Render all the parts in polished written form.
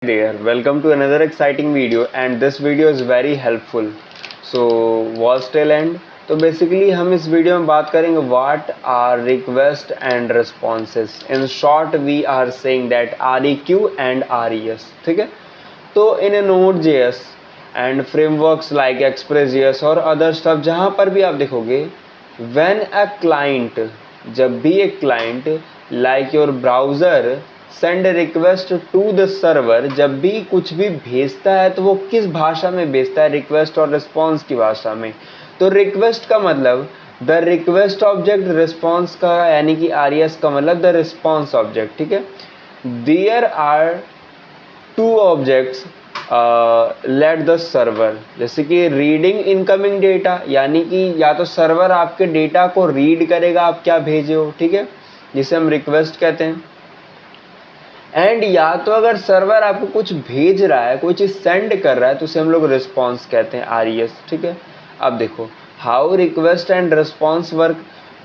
There, welcome to another exciting video and this video is very helpful. So watch till end. तो basically हम इस video में बात करेंगे what are request and responses. In short we are saying that REQ and RES. ठीक है. तो इन Node.js and frameworks like Express.js और अदर स्टफ जहाँ पर भी आप देखोगे व्हेन अ क्लाइंट, जब भी एक client like your browser send request to the server, जब भी कुछ भी भेजता है तो वो किस भाषा में भेजता है? रिक्वेस्ट और रिस्पॉन्स की भाषा में. तो रिक्वेस्ट का मतलब द रिक्वेस्ट ऑब्जेक्ट, रिस्पॉन्स का यानी कि RES का मतलब द रिस्पॉन्स ऑब्जेक्ट. ठीक है. There are two objects let the server, जैसे कि रीडिंग इनकमिंग डेटा, यानी कि या तो सर्वर आपके डेटा को रीड करेगा आप क्या भेजे हो. ठीक है, जिसे हम रिक्वेस्ट कहते हैं. एंड या तो अगर सर्वर आपको कुछ भेज रहा है, कोई चीज़ सेंड कर रहा है, तो उसे हम लोग रिस्पॉन्स कहते हैं, RES. ठीक है. अब देखो how request and response work.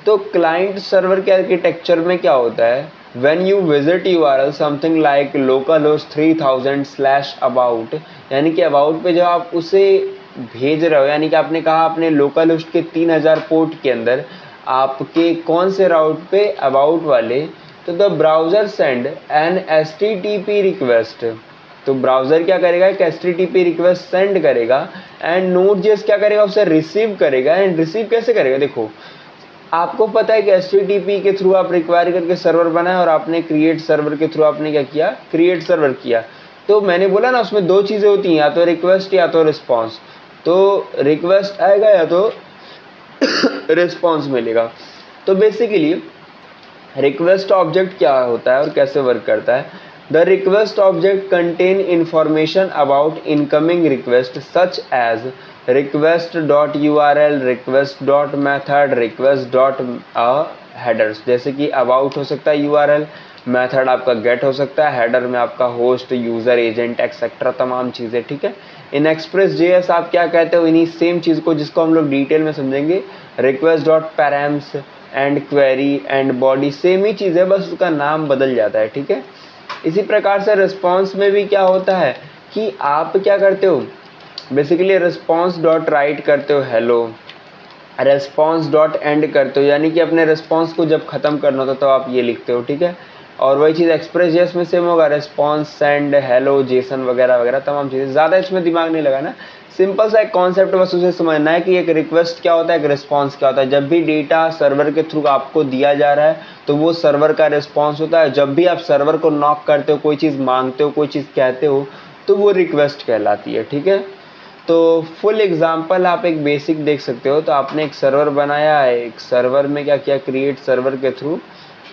तो क्लाइंट सर्वर के आर्किटेक्चर में क्या होता है? When you visit URL something like localhost 3000/about, यानी कि अबाउट पे जब आप उसे भेज रहे हो, यानी कि आपने कहा अपने लोकल होस्ट के 3000 पोर्ट के अंदर आपके कौन से राउट पे, अबाउट वाले, तो the browser send an HTTP request. तो ब्राउज़र क्या करेगा? एक HTTP रिक्वेस्ट सेंड करेगा एंड Node.js क्या करेगा? उसे रिसीव करेगा. एंड रिसीव कैसे करेगा? देखो आपको पता है कि HTTP के थ्रू आप रिक्वायर करके सर्वर बनाए और आपने क्रिएट सर्वर के थ्रू आपने क्या किया? क्रिएट सर्वर किया. तो मैंने बोला ना उसमें दो चीज़ें होती हैं, या तो रिक्वेस्ट या तो रिस्पॉन्स. तो रिक्वेस्ट आएगा या तो रिस्पॉन्स मिलेगा. तो बेसिकली रिक्वेस्ट ऑब्जेक्ट क्या होता है और कैसे वर्क करता है? The request object contain information about incoming request such as request.url, request.method, request.headers. जैसे कि अबाउट हो सकता है URL, मेथड आपका गेट हो सकता है, हेडर में आपका होस्ट, यूजर, एजेंट एक्सेट्रा तमाम चीज़ें. ठीक है. इन Express.js आप क्या कहते हो? इन्हीं सेम चीज़ को, जिसको हम लोग डिटेल में समझेंगे, request.params and query and body same ही चीज़ है, बस उसका नाम बदल जाता है. ठीक है. इसी प्रकार से रिस्पॉन्स में भी क्या होता है कि आप क्या करते हो? बेसिकली रिस्पॉन्स डॉट राइट करते हो हेलो, रिस्पॉन्स डॉट एंड करते हो, यानी कि अपने रिस्पॉन्स को जब खत्म करना होता है तो आप ये लिखते हो. ठीक है. और वही चीज़ Express.js में सेम होगा, रिस्पॉन्स, सेंड, हेलो, जेसन वगैरह वगैरह तमाम चीज़ें. ज़्यादा इसमें दिमाग नहीं लगाना, सिंपल सा एक कॉन्सेप्ट बस उसे समझना है कि एक रिक्वेस्ट क्या होता है, एक रिस्पॉन्स क्या होता है. जब भी डेटा सर्वर के थ्रू आपको दिया जा रहा है तो वो सर्वर का रिस्पॉन्स होता है. जब भी आप सर्वर को नॉक करते हो, कोई चीज़ मांगते हो, कोई चीज़ कहते हो, तो वो रिक्वेस्ट कहलाती है. ठीक है. तो फुल एग्जांपल आप एक बेसिक देख सकते हो. तो आपने एक सर्वर बनाया है, एक सर्वर में क्या किया? क्रिएट सर्वर के थ्रू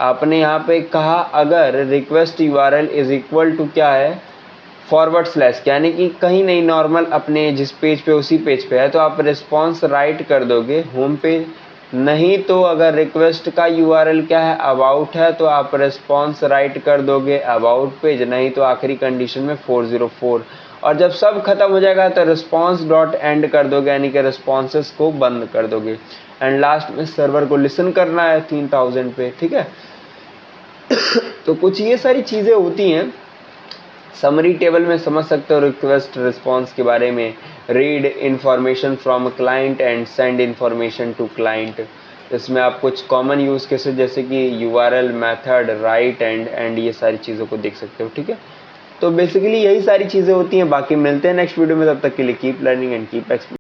आपने यहाँ पे कहा अगर request URL is equal to क्या है? /, यानी कि कहीं नहीं, नॉर्मल अपने जिस पेज पे उसी पेज पे है, तो आप रिस्पॉन्स राइट कर दोगे होम पेज. नहीं तो अगर रिक्वेस्ट का URL क्या है? अबाउट है, तो आप रिस्पॉन्स राइट कर दोगे अबाउट पेज. नहीं तो आखिरी कंडीशन में 404. और जब सब खत्म हो जाएगा तो रिस्पॉन्स डॉट एंड कर दोगे, यानी कि रिस्पॉन्सेस को बंद कर दोगे. एंड लास्ट में सर्वर को लिसन करना है 3000 पे. ठीक है. तो कुछ ये सारी चीज़ें होती हैं, समरी टेबल में समझ सकते हो रिक्वेस्ट रिस्पॉन्स के बारे में. Read information from client and send information to client. इसमें आप कुछ कॉमन यूज़ केसेस जैसे कि URL, मेथड, राइट एंड ये सारी चीज़ों को देख सकते हो. ठीक है. तो बेसिकली यही सारी चीज़ें होती हैं. बाकी मिलते हैं नेक्स्ट वीडियो में, तब तक के लिए keep learning and keep exploring.